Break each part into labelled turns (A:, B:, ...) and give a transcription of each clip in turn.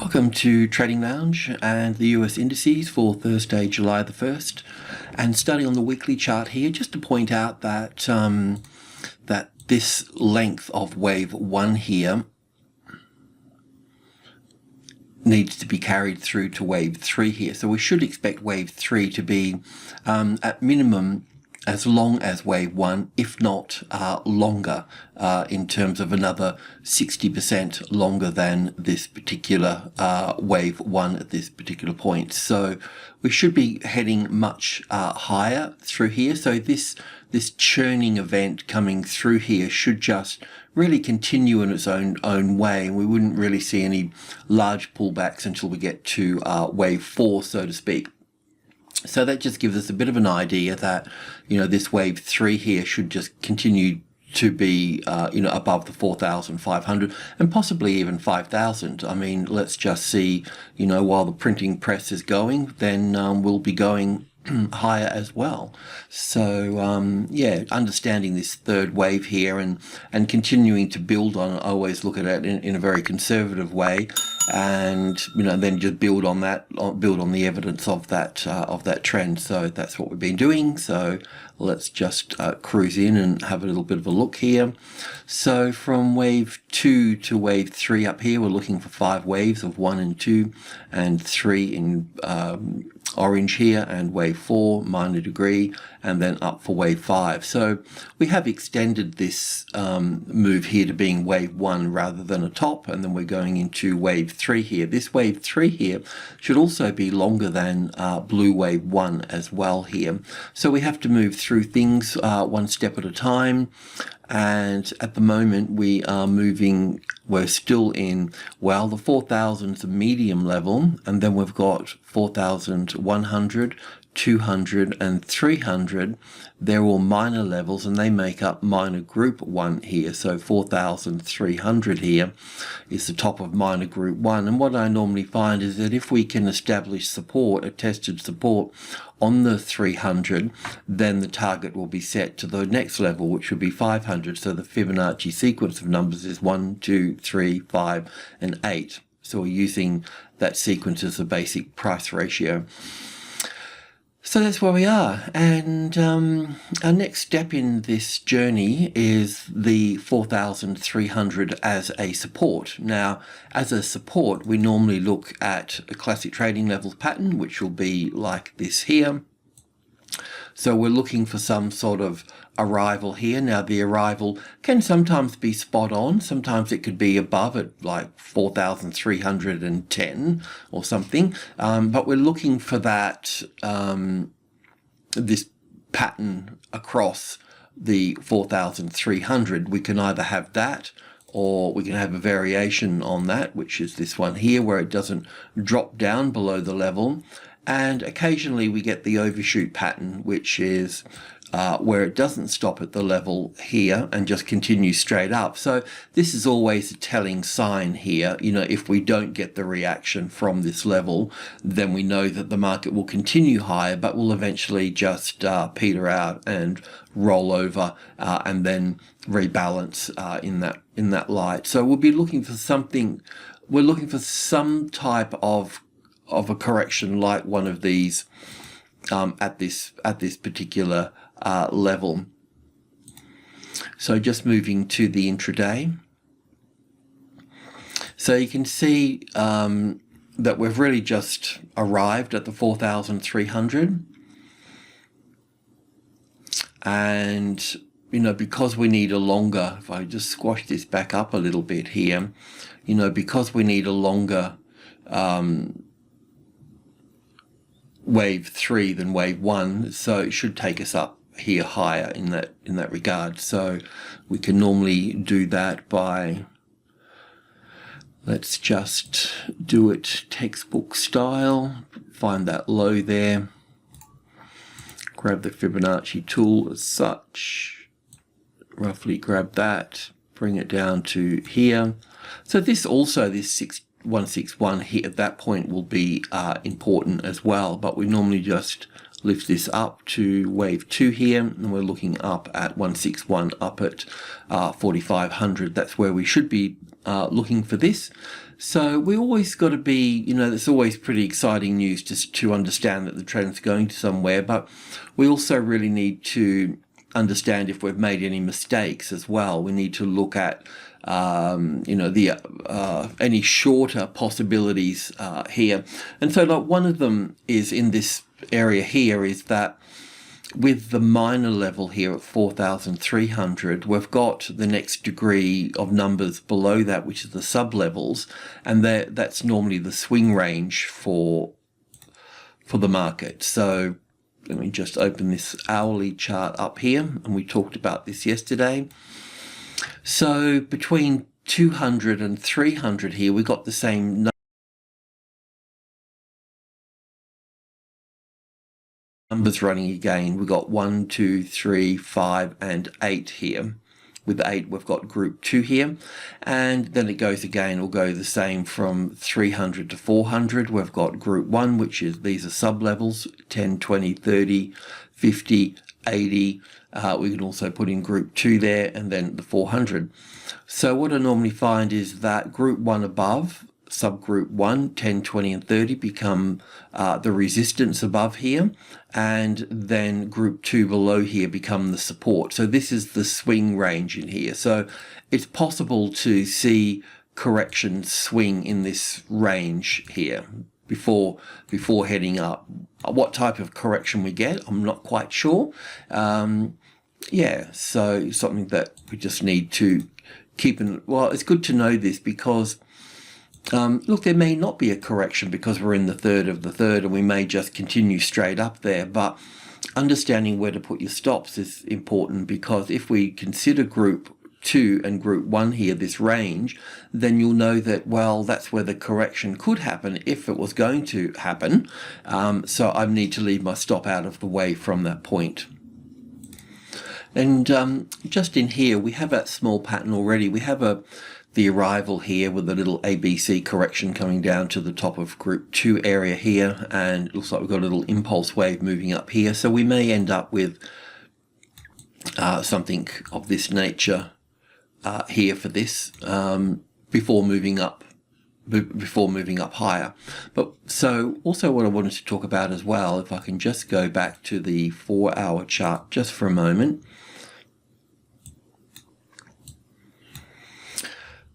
A: Welcome to Trading Lounge and the US indices for Thursday, July the 1st. And starting on the weekly chart here, just to point out that that this length of wave 1 here needs to be carried through to wave 3 here. So we should expect wave 3 to be at minimum as long as wave 1, if not longer, in terms of another 60% longer than this particular wave 1 at this particular point. So we should be heading much higher through here. So this churning event coming through here should just really continue in its own way. We wouldn't really see any large pullbacks until we get to wave 4, so to speak. So that just gives us a bit of an idea that, this wave 3 here should just continue to be, above the 4,500 and possibly even 5,000. I mean, let's just see, while the printing press is going, then we'll be going higher as well. So yeah, understanding this third wave here and continuing to build on it, I always look at it in a very conservative way, and then just build on the evidence of that trend. So that's what we've been doing. So let's just cruise in and have a little bit of a look here. So from wave 2 to wave 3 up here, we're looking for 5 waves of 1 and 2 and 3 in orange here, and wave 4 minor degree, and then up for wave 5. So we have extended this move here to being wave 1 rather than a top, and then we're going into wave 3 here. This wave 3 here should also be longer than blue wave 1 as well here. So we have to move through things one step at a time. And at the moment we are we're still in, well, the 4,000's a medium level, and then we've got 4,100, 200 and 300. They're all minor levels and they make up minor group 1 here. So 4,300 here is the top of minor group 1. And what I normally find is that if we can establish support, a tested support on the 300, then the target will be set to the next level, which would be 500. So the Fibonacci sequence of numbers is 1, 2, 3, 5 and 8. So we're using that sequence as a basic price ratio. So that's where we are, and our next step in this journey is the 4,300 as a support. Now, as a support, we normally look at a classic trading levels pattern, which will be like this here. So we're looking for some sort of arrival here. Now the arrival can sometimes be spot on, sometimes it could be above at like 4,310 or something, but we're looking for that this pattern across the 4,300. We can either have that, or we can have a variation on that, which is this one here, where it doesn't drop down below the level. And occasionally we get the overshoot pattern, which is where it doesn't stop at the level here and just continues straight up. So this is always a telling sign here. If we don't get the reaction from this level, then we know that the market will continue higher, but will eventually just peter out and roll over and then rebalance in that light. So we'll be looking for something. We're looking for some type of a correction like one of these at this particular level. So just moving to the intraday. So you can see that we've really just arrived at the 4,300, and because we need a longer, if I just squash this back up a little bit here, because we need a longer wave 3 than wave 1, so it should take us up here higher in that regard. So we can normally do that by, let's just do it textbook style, find that low there, grab the Fibonacci tool as such, roughly grab that, bring it down to here. So this 161 here at that point will be important as well, but we normally just lift this up to wave 2 here, and we're looking up at 161, up at 4,500. That's where we should be looking for this. So we always got to be, it's always pretty exciting news just to understand that the trend's going to somewhere, but we also really need to understand if we've made any mistakes as well. We need to look at any shorter possibilities here. And so like one of them is in this area here is that with the minor level here at 4,300, we've got the next degree of numbers below that, which is the sub-levels, and that's normally the swing range for the market. So let me just open this hourly chart up here, and we talked about this yesterday. So between 200 and 300 here, we got the same numbers running again. We've got 1, 2, 3, 5, and 8 here. With 8, we've got group 2 here, and then it goes again. It'll go the same from 300 to 400. We've got group 1, which is, these are sub-levels, 10, 20, 30, 50, 80. We can also put in group 2 there, and then the 400. So what I normally find is that group 1 above, subgroup 1, 10, 20, and 30 become the resistance above here, and then group 2 below here become the support. So this is the swing range in here. So it's possible to see corrections swing in this range here before heading up. What type of correction we get, I'm not quite sure. Yeah, so something that we just need to keep in. Well, it's good to know this because look, there may not be a correction because we're in the third of the third, and we may just continue straight up there. But understanding where to put your stops is important, because if we consider group 2 and group 1 here, this range, then you'll know that, well, that's where the correction could happen if it was going to happen. So I need to leave my stop out of the way from that point. And just in here, we have that small pattern already. We have the arrival here with a little ABC correction coming down to the top of group 2 area here, and it looks like we've got a little impulse wave moving up here. So we may end up with something of this nature here for this before moving up higher. But so also what I wanted to talk about as well, if I can just go back to the 4-hour chart just for a moment.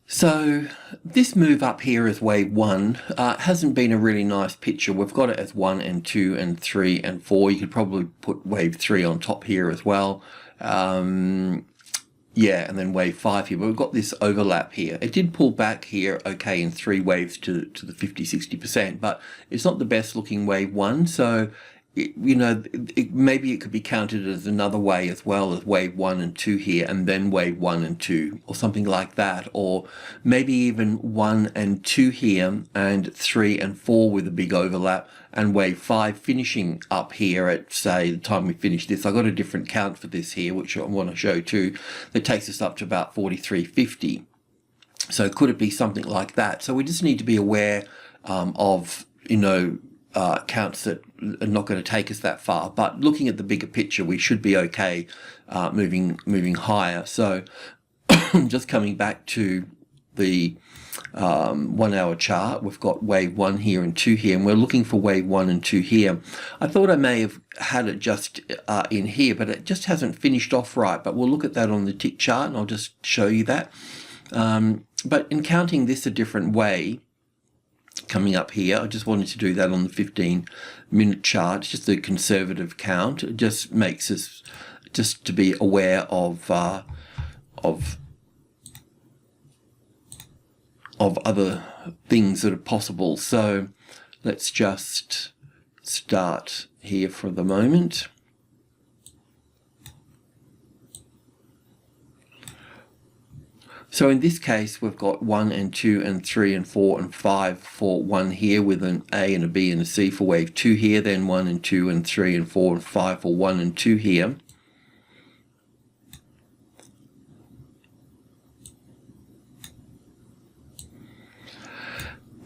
A: So this move up here as wave 1 hasn't been a really nice picture. We've got it as 1 and 2 and 3 and 4. You could probably put wave 3 on top here as well. Yeah, and then wave 5 here. But we've got this overlap here. It did pull back here, okay, in 3 waves to the 50-60%, but it's not the best looking wave 1. So maybe it could be counted as another way as well, as wave 1 and 2 here, and then wave 1 and 2, or something like that, or maybe even 1 and 2 here, and 3 and 4 with a big overlap, and wave 5 finishing up here at, say, the time we finish this. I've got a different count for this here, which I want to show too, that takes us up to about 43.50. So could it be something like that? So we just need to be aware of, counts that are not going to take us that far, but looking at the bigger picture, we should be okay moving higher. So just coming back to the 1-hour chart, we've got wave 1 here and 2 here, and we're looking for wave 1 and 2 here. I thought I may have had it just in here, but it just hasn't finished off right. But we'll look at that on the tick chart, and I'll just show you that. But in counting this a different way, coming up here, I just wanted to do that on the 15-minute chart. It's just a conservative count. It just makes us just to be aware of other things that are possible. So let's just start here for the moment. So in this case, we've got 1 and 2 and 3 and 4 and 5 for 1 here, with an A and a B and a C for wave 2 here, then 1 and 2 and 3 and 4 and 5 for 1 and 2 here.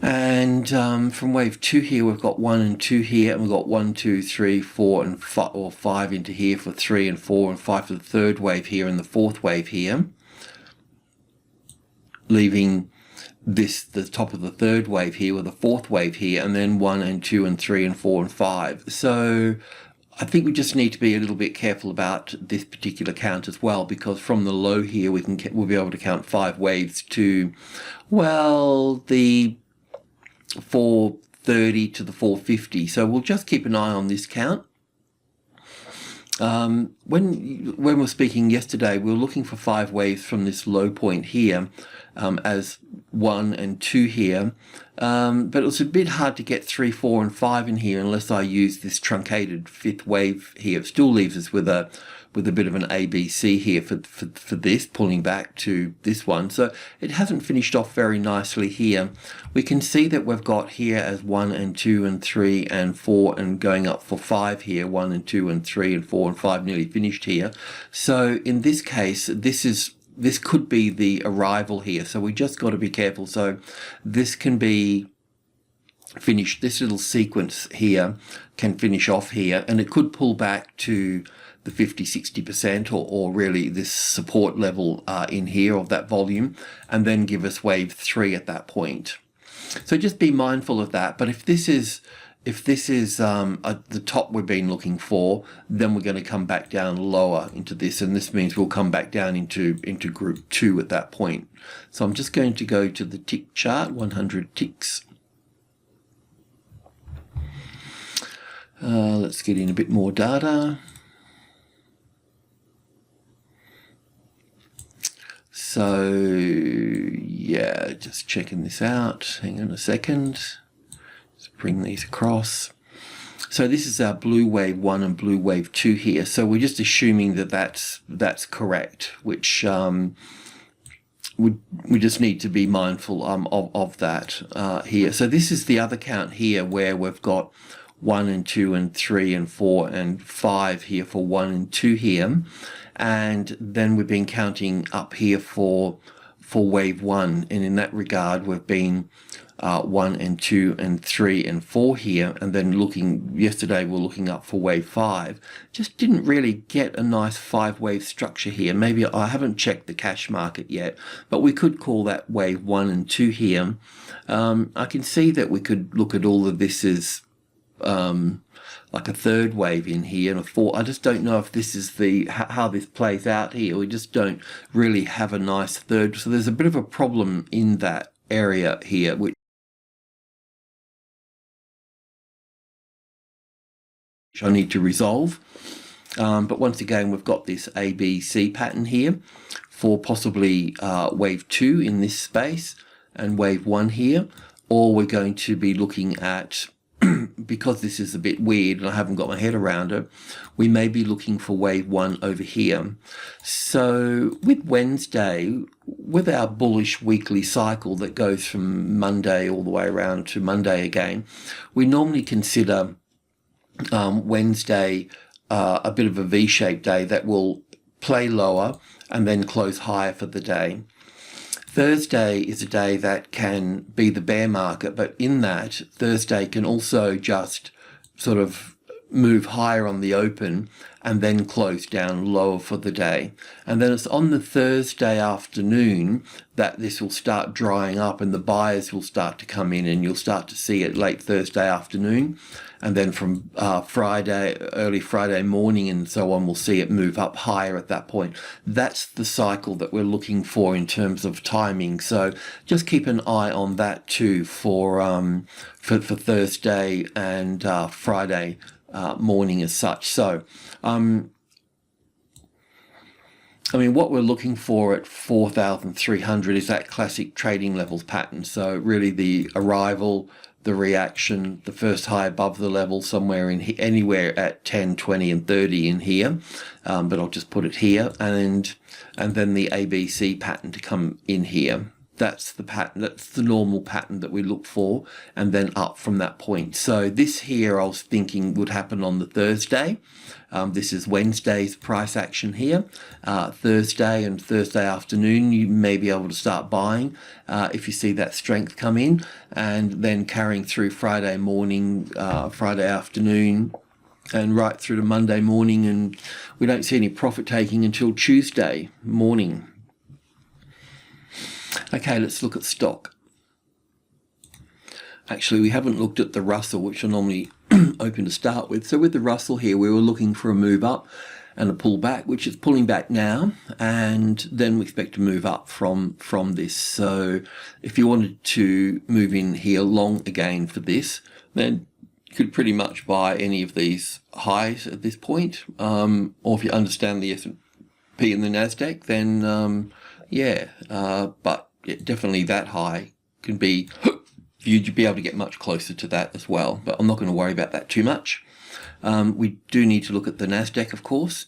A: And And from wave 2 here, we've got 1 and 2 here, and we've got 1, 2, 3, 4, and 5, or 5 into here for 3 and 4, and 5 for the third wave here, and the fourth wave here, leaving this the top of the third wave here with the fourth wave here, and then 1 and 2 and 3 and 4 and 5. So I think we just need to be a little bit careful about this particular count as well, because from the low here we'll be able to count 5 waves to, well, the 430 to the 450. So we'll just keep an eye on this count. When we were speaking yesterday, we were looking for 5 waves from this low point here, as 1 and 2 here, but it was a bit hard to get 3, 4, and 5 in here unless I use this truncated 5th wave here. It still leaves us with a bit of an ABC here for this, pulling back to this one. So it hasn't finished off very nicely here. We can see that we've got here as 1 and 2 and 3 and 4 and going up for 5 here, 1 and 2 and 3 and 4 and 5 nearly finished here. So in this case, this could be the arrival here. So we just got to be careful. So this can be finished. This little sequence here can finish off here, and it could pull back to the 50-60% or really this support level in here of that volume, and then give us wave 3 at that point. So just be mindful of that. But if this is the top we've been looking for, then we're going to come back down lower into this, and this means we'll come back down into group 2 at that point. So I'm just going to go to the tick chart, 100 ticks. Let's get in a bit more data. So yeah, just checking this out. Hang on a second. Let's bring these across. So this is our blue wave 1 and blue wave 2 here. So we're just assuming that that's correct, which we just need to be mindful of that here. So this is the other count here where we've got 1 and 2 and 3 and 4 and 5 here for 1 and 2 here, and then we've been counting up here for wave 1, and in that regard we've been 1 and 2 and 3 and 4 here, and then yesterday we're looking up for wave 5. Just didn't really get a nice 5-wave structure here. Maybe I haven't checked the cash market yet, but we could call that wave 1 and 2 here. I can see that we could look at all of this as like a 3rd wave in here and a 4th. I just don't know if this is how this plays out here. We just don't really have a nice 3rd. So there's a bit of a problem in that area here, which I need to resolve. But once again, we've got this ABC pattern here for possibly wave 2 in this space and wave 1 here, or we're going to be looking at, because this is a bit weird and I haven't got my head around it, we may be looking for wave 1 over here. So with Wednesday, with our bullish weekly cycle that goes from Monday all the way around to Monday again, we normally consider Wednesday a bit of a V-shaped day that will play lower and then close higher for the day. Thursday is a day that can be the bear market, but in that, Thursday can also just sort of move higher on the open and then close down lower for the day. And then it's on the Thursday afternoon that this will start drying up and the buyers will start to come in, and you'll start to see it late Thursday afternoon. And then from early Friday morning and so on, we'll see it move up higher at that point. That's the cycle that we're looking for in terms of timing. So just keep an eye on that too for Thursday and Friday morning as such. So, I mean, what we're looking for at 4,300 is that classic trading levels pattern. So really the arrival, the reaction, the first high above the level somewhere in anywhere at 10, 20 and 30 in here, but I'll just put it here, and then the ABC pattern to come in here. that's the pattern, that's the normal pattern that we look for, and then up from that point. So this here I was thinking would happen on the Thursday. This is Wednesday's price action here. Thursday and Thursday afternoon you may be able to start buying if you see that strength come in, and then carrying through Friday morning, Friday afternoon, and right through to Monday morning, and we don't see any profit taking until Tuesday morning. Okay, let's look at stock. Actually, we haven't looked at the Russell, which I normally open to start with. So with the Russell here, we were looking for a move up and a pullback, which is pulling back now, and then we expect to move up from this. So if you wanted to move in here long again for this, then you could pretty much buy any of these highs at this point, or if you understand the S&P and the Nasdaq, then but yeah, definitely that high can be, you'd be able to get much closer to that as well, but I'm not going to worry about that too much. We do need to look at the Nasdaq, of course.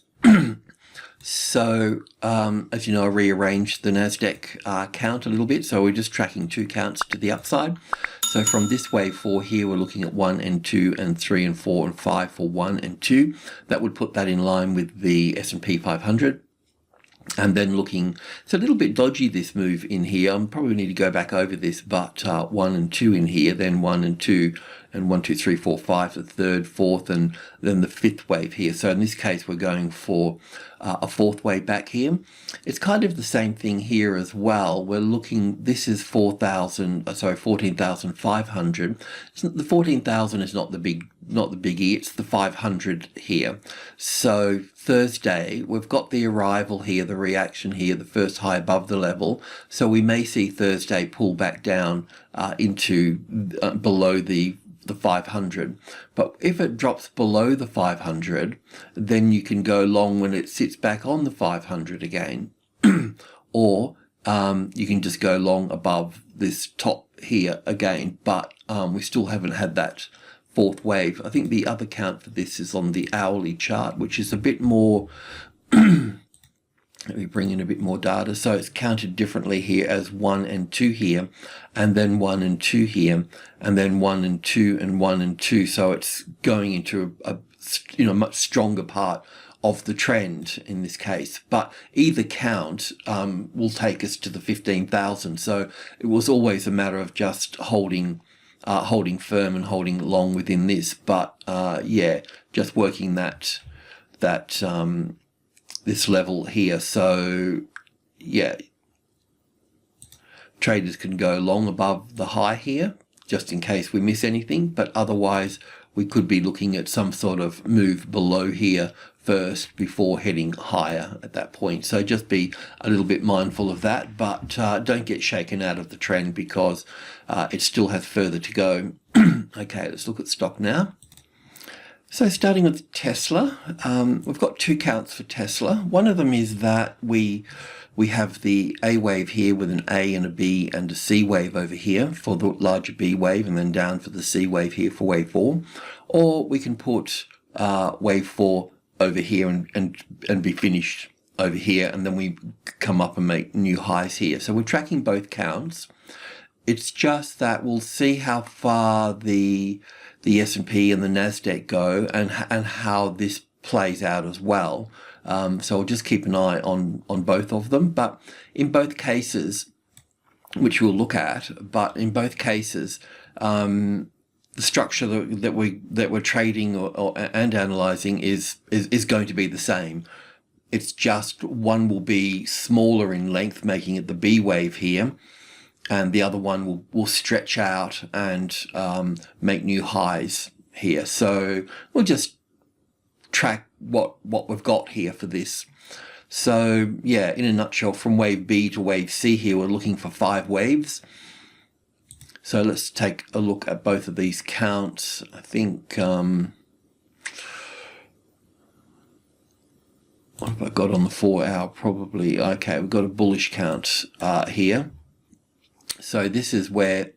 A: So as you know, I rearranged the Nasdaq count a little bit, so we're just tracking 2 counts to the upside. So from this wave 4 here, we're looking at 1 and 2 and 3 and 4 and 5 for 1 and 2. That would put that in line with the S&P 500. And then looking, it's a little bit dodgy, this move in here. I probably need to go back over this, but 1 and 2 in here, then 1 and 2, and 1, 2, 3, 4, 5, the third, fourth, and then the 5th wave here. So in this case, we're going for a 4th wave back here. It's kind of the same thing here as well. We're looking, this is 14,500. The 14,000 is not the biggie, it's the 500 here. So Thursday, we've got the arrival here, the reaction here, the first high above the level. So we may see Thursday pull back down into below the 500. But if it drops below the 500, then you can go long when it sits back on the 500 again. Or you can just go long above this top here again, but we still haven't had that 4th wave. I think the other count for this is on the hourly chart, which is a bit more let me bring in a bit more data. So it's counted differently here as 1 and 2 here, and then 1 and 2 here, and then 1 and 2 and 1 and 2. So it's going into a much stronger part of the trend in this case. But either count will take us to the 15,000. So it was always a matter of just holding firm and holding long within this. But yeah, just working this level here. So yeah, traders can go long above the high here just in case we miss anything, but otherwise we could be looking at some sort of move below here first before heading higher at that point. So just be a little bit mindful of that, but don't get shaken out of the trend because it still has further to go. Okay, let's look at stock now. So starting with Tesla, we've got 2 counts for Tesla. One of them is that we have the A wave here with an A and a B and a C wave over here for the larger B wave, and then down for the C wave here for wave 4. Or we can put wave 4 over here and be finished over here, and then we come up and make new highs here. So we're tracking both counts. It's just that we'll see how far the S&P and the Nasdaq go, and how this plays out as well. So I'll just keep an eye on both of them. But in both cases, which we'll look at, but in both cases, the structure that we're trading and analyzing is going to be the same. It's just one will be smaller in length, making it the B wave here, and the other one will stretch out and make new highs here. So we'll just track what we've got here for this. So yeah, in a nutshell, from wave B to wave C here, we're looking for 5 waves. So let's take a look at both of these counts. I think what have I got on the 4-hour? Probably okay. We've got a bullish count here. So this is where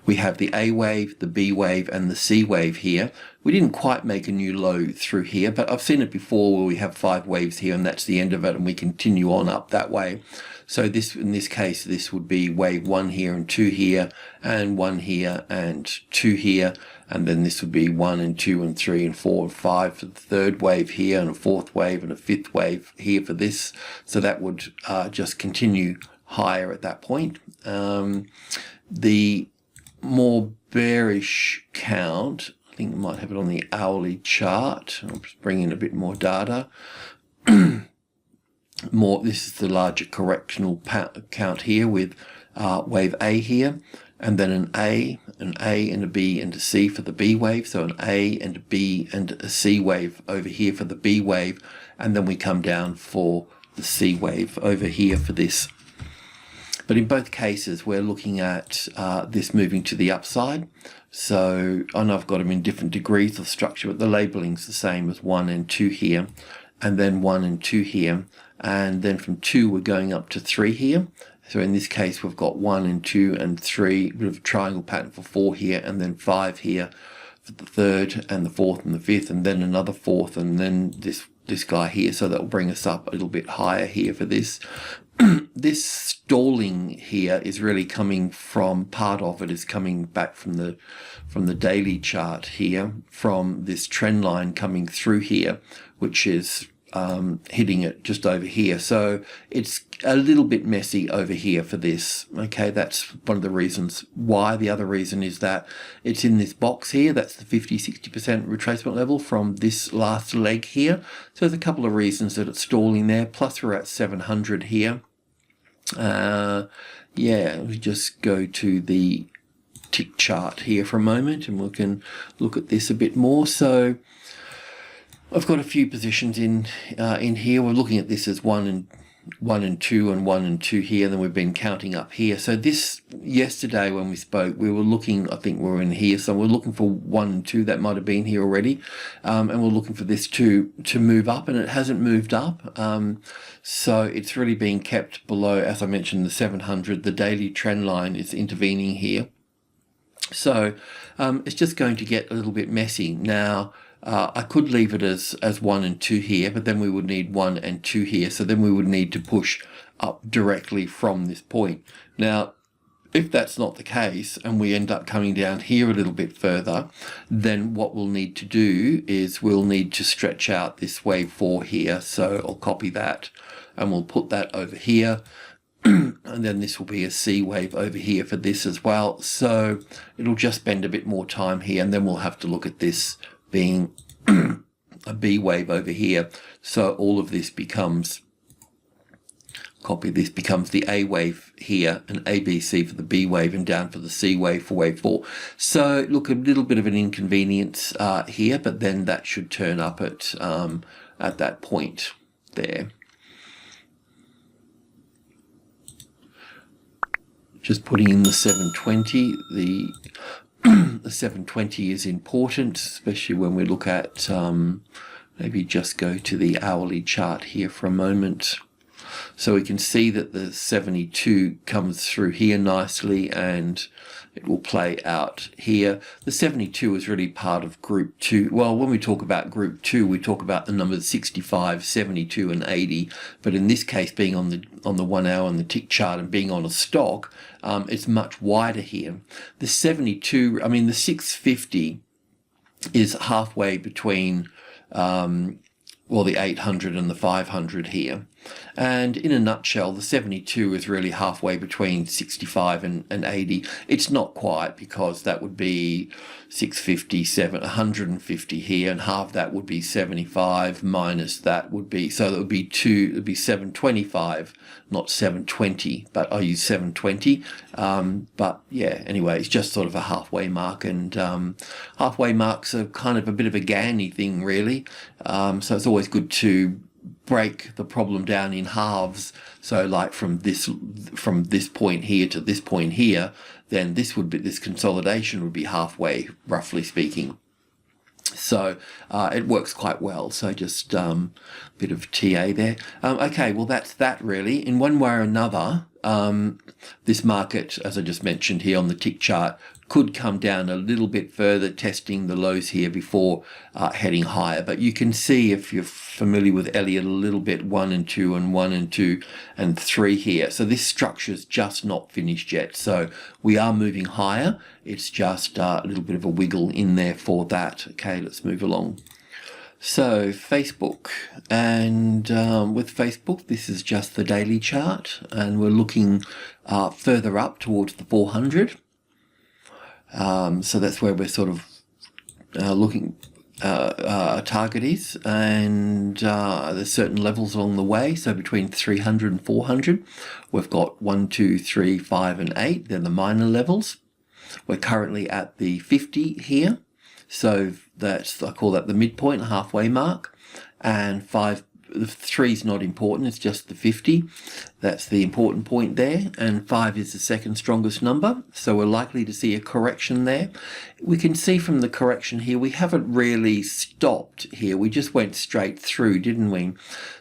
A: we have the A wave, the B wave, and the C wave here. We didn't quite make a new low through here, but I've seen it before where we have 5 waves here and that's the end of it, and we continue on up that way. So this, in this case, this would be wave 1 here and 2 here, and 1 here and 2 here, and then this would be 1 and 2 and 3 and 4 and 5 for the third wave here, and a fourth wave and a fifth wave here for this. So that would just continue higher at that point. The more bearish count, I think I might have it on the hourly chart. I'll just bring in a bit more data. This is the larger correctional count here with wave A here, and then an A, and a B, and a C for the B wave. So an A and a B and a C wave over here for the B wave, and then we come down for the C wave over here for this. But in both cases, we're looking at this moving to the upside. So I know I've got them in different degrees of structure, but the labeling's the same as 1 and 2 here, and then 1 and 2 here. And then from 2, we're going up to 3 here. So in this case, we've got 1 and 2 and 3, a bit of a triangle pattern for 4 here, and then 5 here for the third and the fourth and the fifth, and then another fourth, and then this guy here. So that will bring us up a little bit higher here for this. This stalling here is really coming from, part of it is coming back from the daily chart here, from this trend line coming through here, which is hitting it just over here. So it's a little bit messy over here for this. Okay, that's one of the reasons why. The other reason is that it's in this box here. That's the 50-60% retracement level from this last leg here. So there's a couple of reasons that it's stalling there. Plus we're at 700 here. Yeah, we just go to the tick chart here for a moment and we can look at this a bit more. So I've got a few positions in here. We're looking at this as 1 and 2 and 1 and 2 here, and then we've been counting up here. So this, yesterday when we spoke, we were looking, I think we were in here, so we're looking for 1 and 2, that might have been here already, and we're looking for this to move up, and it hasn't moved up. So it's really being kept below, as I mentioned, the 700. The daily trend line is intervening here. So it's just going to get a little bit messy. Now, I could leave it as 1 and 2 here, but then we would need 1 and 2 here. So then we would need to push up directly from this point. Now, if that's not the case and we end up coming down here a little bit further, then what we'll need to do is we'll need to stretch out this wave 4 here. So I'll copy that and we'll put that over here. And then this will be a C wave over here for this as well. So it'll just spend a bit more time here, and then we'll have to look at this being a B wave over here. So all of this becomes, copy this, becomes the A wave here, and ABC for the B wave, and down for the C wave for wave 4. So look, a little bit of an inconvenience here, but then that should turn up at that point there. Just putting in the 720, the 720 is important, especially when we look at, maybe just go to the hourly chart here for a moment. So we can see that the 72 comes through here nicely, and it will play out here. The 72 is really part of group 2. Well, when we talk about group 2, we talk about the numbers 65, 72, and 80. But in this case, being on the 1 hour on the tick chart and being on a stock, it's much wider here. The 72, I mean, the 650 is halfway between, well, the 800 and the 500 here. And in a nutshell, the 72 is really halfway between 65 and 80. It's not quite, because that would be 650, 150 here, and half that would be 75 minus that would be, so that would be it would be 725, not 720, but I use 720. But yeah, anyway, it's just sort of a halfway mark, and halfway marks are kind of a bit of a Ganny thing, really. So it's always good to break the problem down in halves. So like from this point here to this point here, then this consolidation would be halfway, roughly speaking. So it works quite well. So just a bit of TA there. Okay, well that's that really. In one way or another, this market, as I just mentioned here on the tick chart, could come down a little bit further, testing the lows here before heading higher. But you can see, if you're familiar with Elliott a little bit, 1 and 2 and 1 and 2 and 3 here. So this structure's just not finished yet. So we are moving higher. It's just a little bit of a wiggle in there for that. Okay, let's move along. So Facebook, and with Facebook, this is just the daily chart, and we're looking further up towards the 400. So that's where we're sort of looking, target is, and there's certain levels along the way. So between 300 and 400, we've got 1, 2, 3, 5, and 8. They're the minor levels. We're currently at the 50 here. So that's, I call that the midpoint, halfway mark, and 3 is not important, it's just the 50. That's the important point there, and 5 is the second strongest number, so we're likely to see a correction there. We can see from the correction here, we haven't really stopped here, we just went straight through, didn't we?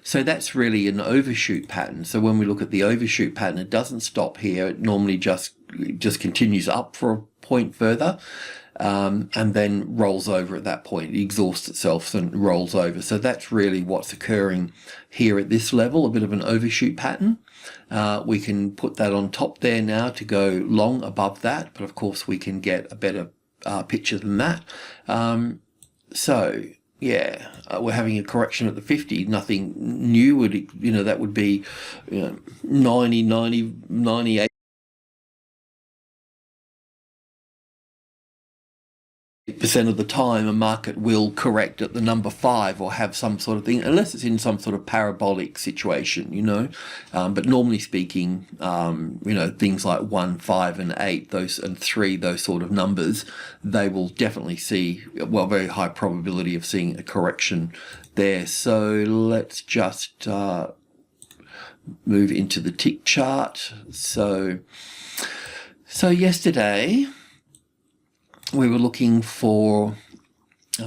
A: So that's really an overshoot pattern. So when we look at the overshoot pattern, it doesn't stop here, it normally just continues up for a point further. And then rolls over at that point. It exhausts itself and rolls over. So that's really what's occurring here at this level, a bit of an overshoot pattern. We can put that on top there now to go long above that, but of course we can get a better picture than that. So yeah, we're having a correction at the 50, nothing new. That would be 90, 98. Percent of the time a market will correct at the number 5 or have some sort of thing, unless it's in some sort of parabolic situation, but normally speaking, things like 1, 5 and 8, those, and 3, those sort of numbers, they will definitely see, well, very high probability of seeing a correction there. So let's just move into the tick chart. So yesterday we were looking for,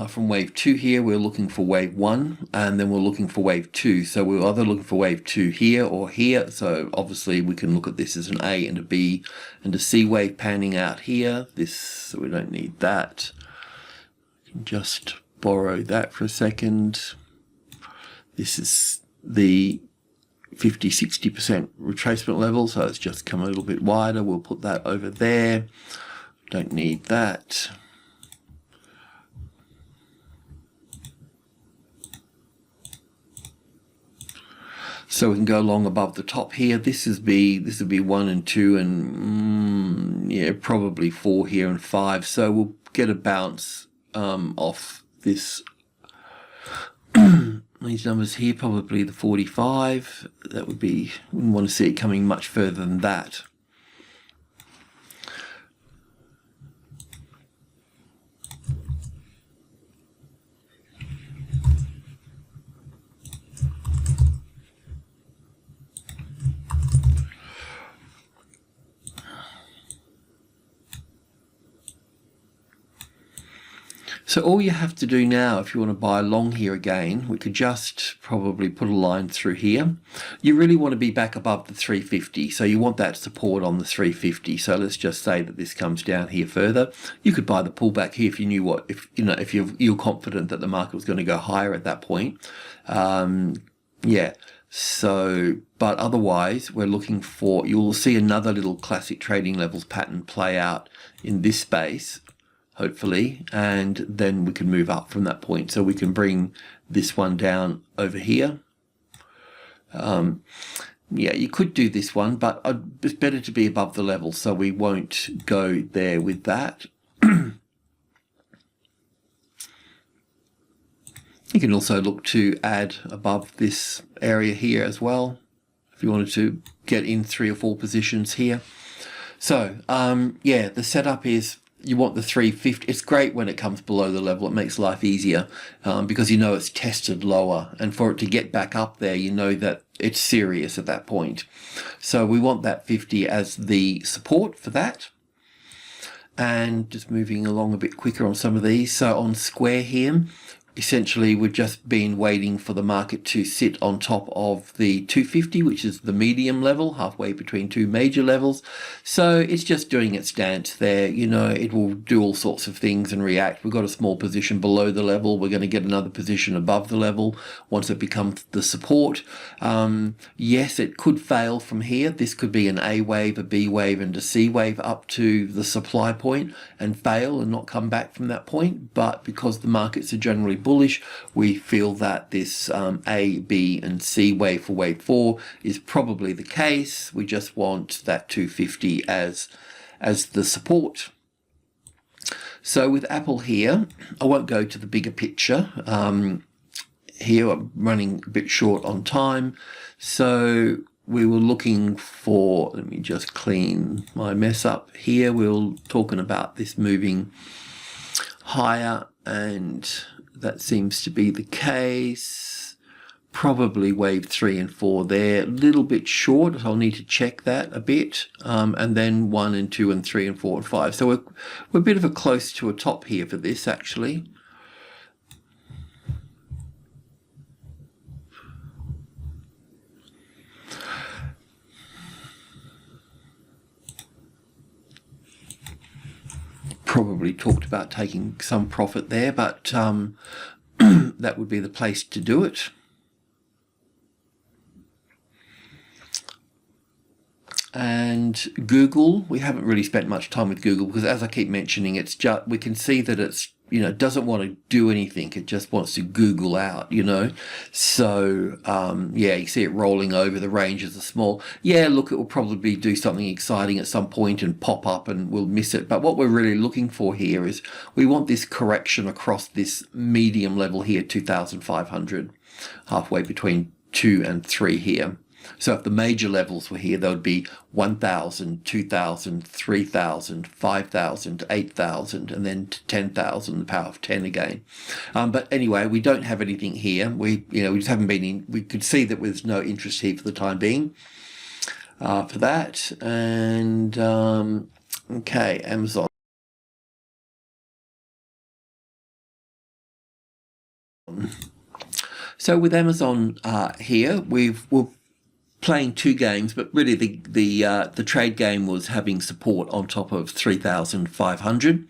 A: from wave 2 here, we were looking for wave 1, and then we're looking for wave 2. So we were either looking for wave 2 here or here. So obviously we can look at this as an A and a B and a C wave panning out here. So we don't need that. We can just borrow that for a second. This is the 50-60% retracement level, so it's just come a little bit wider. We'll put that over there. Don't need that. So we can go along above the top here. This would be 1 and 2 and yeah, probably 4 here and 5. So we'll get a bounce off this. These numbers here, probably the 45. That would be, wouldn't want to see it coming much further than that. So all you have to do now, if you want to buy long here again, we could just probably put a line through here. You really want to be back above the 350, so you want that support on the 350. So let's just say that this comes down here further. You could buy the pullback here if you knew if you're confident that the market was going to go higher at that point. Yeah. So, but otherwise, we're looking for, you'll see another little classic trading levels pattern play out in this space, hopefully, and then we can move up from that point. So we can bring this one down over here. Yeah, you could do this one, but it's better to be above the level, so we won't go there with that. You can also look to add above this area here as well, if you wanted to get in 3 or 4 positions here. So, yeah, the setup is, you want the 350. It's great when it comes below the level. It makes life easier because it's tested lower, and for it to get back up there, that it's serious at that point. So we want that 50 as the support for that. And just moving along a bit quicker on some of these. So on square here, essentially we've just been waiting for the market to sit on top of the 250, which is the medium level, halfway between two major levels. So it's just doing its dance there. You know, it will do all sorts of things and react. We've got a small position below the level. We're going to get another position above the level once it becomes the support. Yes, it could fail from here. This could be an A wave, a B wave, and a C wave up to the supply point and fail and not come back from that point. But because the markets are generally bullish, we feel that this A, B, and C wave for wave 4 is probably the case. We just want that 250 as the support. So with Apple here, I won't go to the bigger picture. Here I'm running a bit short on time. So we were looking for, let me just clean my mess up here. We were talking about this moving higher, and that seems to be the case. Probably wave 3 and 4 there, a little bit short. I'll need to check that a bit. And then 1 and 2 and 3 and 4 and 5. So we're a bit of a close to a top here for this actually. Probably talked about taking some profit there, but that would be the place to do it. And Google, we haven't really spent much time with Google because, as I keep mentioning, it's just, we can see that it's, you know, doesn't want to do anything. It just wants to Google out, you know. So yeah, you see it rolling over. The ranges are small. Yeah, look, it will probably do something exciting at some point and pop up and we'll miss it. But what we're really looking for here is we want this correction across this medium level here, 2,500, halfway between 2 and 3 here. So if the major levels were here, there would be 1,000, 2,000, 3,000, 5,000, 8,000, and then 10,000, the power of 10 again. But anyway, we don't have anything here. We just haven't been in. We could see that there's no interest here for the time being for that. And okay, Amazon. So with Amazon here, we're playing two games, but really the trade game was having support on top of 3,500,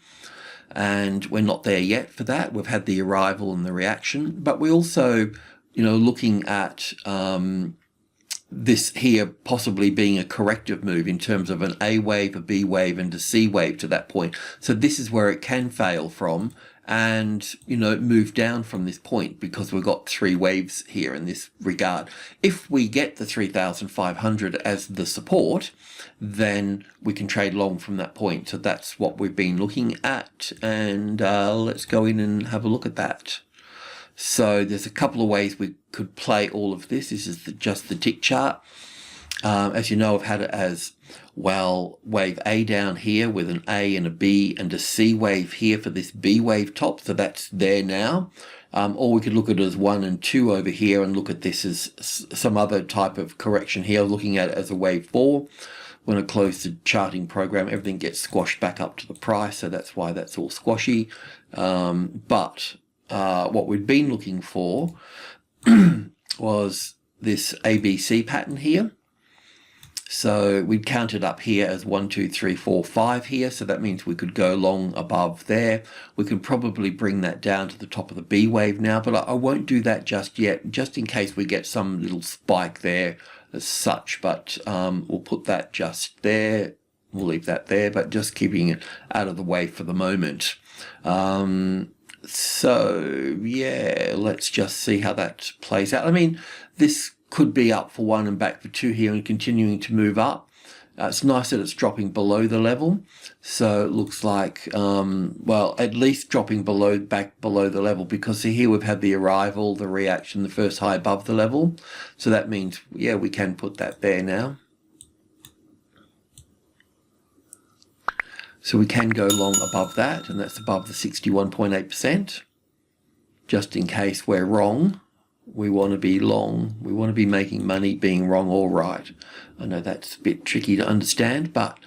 A: and we're not there yet for that. We've had the arrival and the reaction, but we also, you know, looking at this here possibly being a corrective move in terms of an A wave, a B wave, and a C wave to that point. So this is where it can fail from, and, you know, move down from this point because we've got 3 waves here in this regard. If we get the 3,500 as the support, then we can trade long from that point. So that's what we've been looking at, and let's go in and have a look at that. So there's a couple of ways we could play all of this. This is just the tick chart. As you know, I've had it as, well, wave A down here with an A and a B and a C wave here for this B wave top. So that's there now. Or we could look at it as 1 and 2 over here and look at this as some other type of correction here, looking at it as a wave 4. When I close the charting program, everything gets squashed back up to the price. So that's why that's all squashy. But what we'd been looking for was this ABC pattern here. So we'd count it up here as 1, 2, 3, 4, 5 here. So that means we could go long above there. We can probably bring that down to the top of the B wave now, but I won't do that just yet, just in case we get some little spike there as such. But we'll put that just there. We'll leave that there, but just keeping it out of the way for the moment. So yeah, let's just see how that plays out. I mean, this could be up for 1 and back for 2 here and continuing to move up. It's nice that it's dropping below the level. So it looks like, well, at least dropping back below the level, because see here we've had the arrival, the reaction, the first high above the level. So that means, yeah, we can put that there now. So we can go long above that, and that's above the 61.8%. Just in case we're wrong, we want to be long. We want to be making money being wrong or right. I know that's a bit tricky to understand, but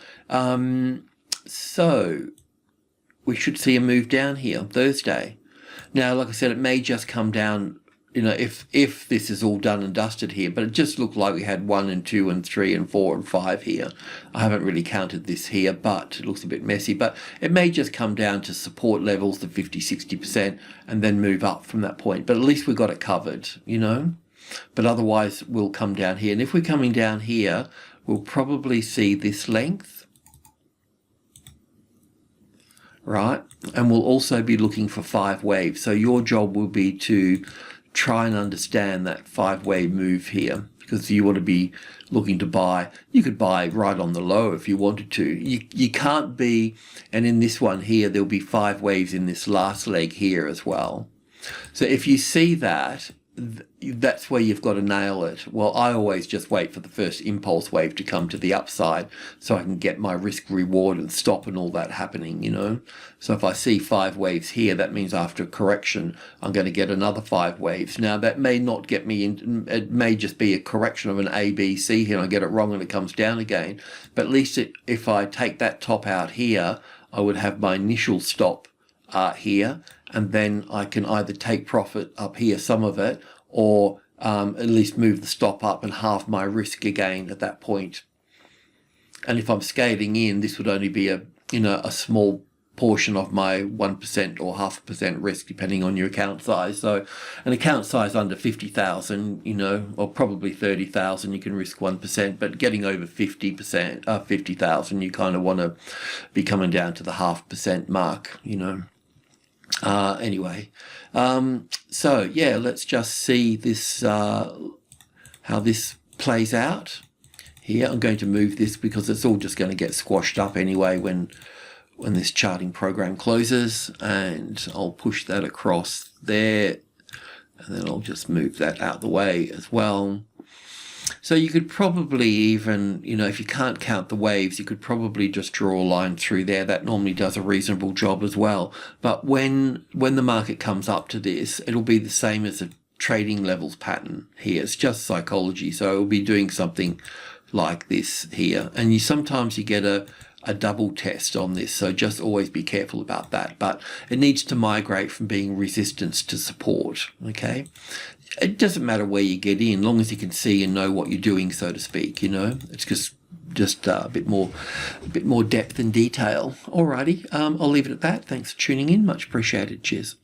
A: so we should see a move down here on Thursday. Now, like I said, it may just come down, if this is all done and dusted here, but it just looked like we had 1 and 2 and 3 and 4 and 5 here. I haven't really counted this here, but it looks a bit messy, but it may just come down to support levels, the 50-60%, and then move up from that point. But at least we've got it covered, but otherwise we'll come down here. And if we're coming down here, we'll probably see this length, right? And we'll also be looking for 5 waves. So your job will be to try and understand that 5-wave move here, because you want to be looking to buy. You could buy right on the low if you wanted to. You can't be, and in this one here, there'll be 5 waves in this last leg here as well. So if you see that, that's where you've got to nail it. Well, I always just wait for the first impulse wave to come to the upside so I can get my risk reward and stop and all that happening, So if I see 5 waves here, that means after a correction, I'm going to get another 5 waves. Now, that may not get me in, it may just be a correction of an A, B, C here, and I get it wrong and it comes down again. But at least if I take that top out here, I would have my initial stop here, and then I can either take profit up here, some of it, or at least move the stop up and halve my risk again at that point. And if I'm scaling in, this would only be a small portion of my 1% or 0.5% risk, depending on your account size. So an account size under 50,000, or probably 30,000, you can risk 1%, but getting over 50,000, you kind of want to be coming down to the 0.5% mark, Anyway, so yeah, let's just see this, how this plays out here. I'm going to move this because it's all just going to get squashed up anyway when this charting program closes, and I'll push that across there, and then I'll just move that out the way as well. So you could probably even, if you can't count the waves, you could probably just draw a line through there. That normally does a reasonable job as well. But when the market comes up to this, it'll be the same as a trading levels pattern here. It's just psychology. So it'll be doing something like this here. And sometimes you get a double test on this, so just always be careful about that. But it needs to migrate from being resistance to support, okay? It doesn't matter where you get in, long as you can see and know what you're doing, so to speak, It's just a bit more depth and detail. Alrighty, I'll leave it at that. Thanks for tuning in. Much appreciated. Cheers.